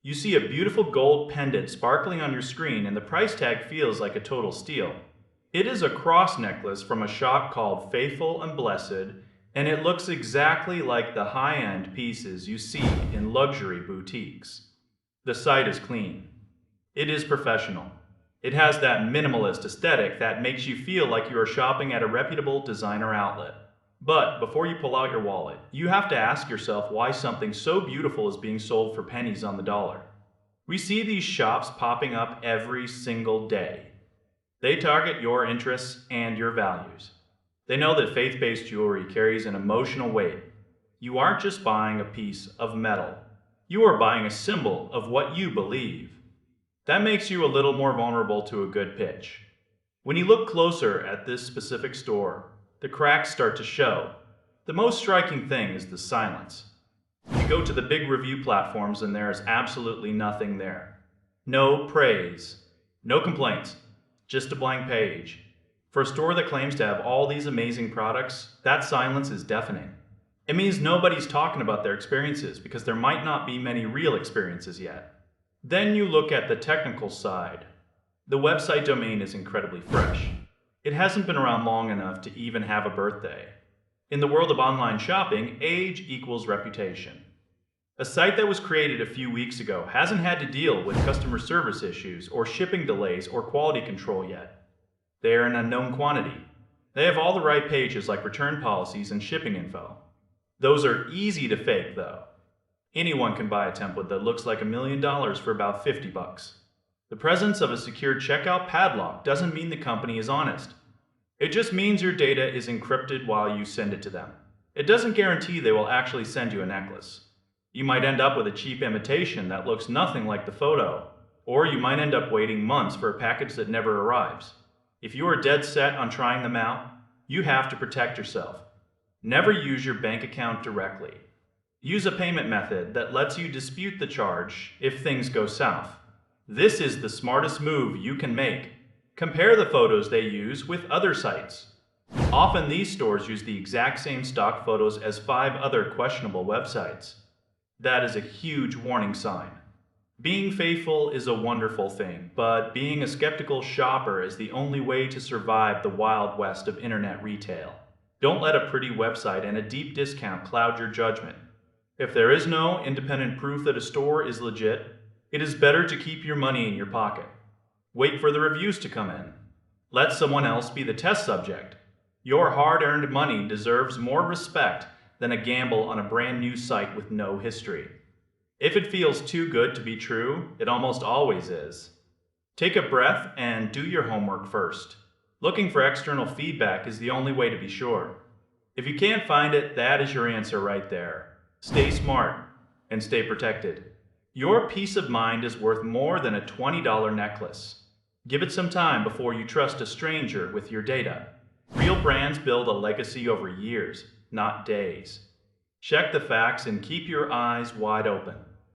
You see a beautiful gold pendant sparkling on your screen, and the price tag feels like a total steal. It is a cross necklace from a shop called Faithful and Blessed, and it looks exactly like the high end pieces you see in luxury boutiques. The site is clean. It is professional. It has that minimalist aesthetic that makes you feel like you are shopping at a reputable designer outlet. But before you pull out your wallet, you have to ask yourself why something so beautiful is being sold for pennies on the dollar. We see these shops popping up every single day. They target your interests and your values. They know that faith based jewelry carries an emotional weight. You aren't just buying a piece of metal, you are buying a symbol of what you believe. That makes you a little more vulnerable to a good pitch. When you look closer at this specific store, the cracks start to show. The most striking thing is the silence. You go to the big review platforms and there is absolutely nothing there. No praise, no complaints, just a blank page. For a store that claims to have all these amazing products, that silence is deafening. It means nobody's talking about their experiences because there might not be many real experiences yet. Then you look at the technical side. The website domain is incredibly fresh. It hasn't been around long enough to even have a birthday. In the world of online shopping, age equals reputation. A site that was created a few weeks ago hasn't had to deal with customer service issues or shipping delays or quality control yet. They are an unknown quantity. They have all the right pages like return policies and shipping info. Those are easy to fake though. Anyone can buy a template that looks like $1 million for about 50 bucks. The presence of a secured checkout padlock doesn't mean the company is honest. It just means your data is encrypted while you send it to them. It doesn't guarantee they will actually send you a necklace. You might end up with a cheap imitation that looks nothing like the photo, or you might end up waiting months for a package that never arrives. If you are dead set on trying them out, you have to protect yourself. Never use your bank account directly. Use a payment method that lets you dispute the charge if things go south. This is the smartest move you can make. Compare the photos they use with other sites. Often these stores use the exact same stock photos as 5 other questionable websites. That is a huge warning sign. Being faithful is a wonderful thing, but being a skeptical shopper is the only way to survive the wild west of internet retail. Don't let a pretty website and a deep discount cloud your judgment. If there is no independent proof that a store is legit, it is better to keep your money in your pocket. Wait for the reviews to come in. Let someone else be the test subject. Your hard-earned money deserves more respect than a gamble on a brand new site with no history. If it feels too good to be true, it almost always is. Take a breath and do your homework first. Looking for external feedback is the only way to be sure. If you can't find it, that is your answer right there. Stay smart and stay protected. Your peace of mind is worth more than a $20 necklace. Give it some time before you trust a stranger with your data. Real brands build a legacy over years, not days. Check the facts and keep your eyes wide open.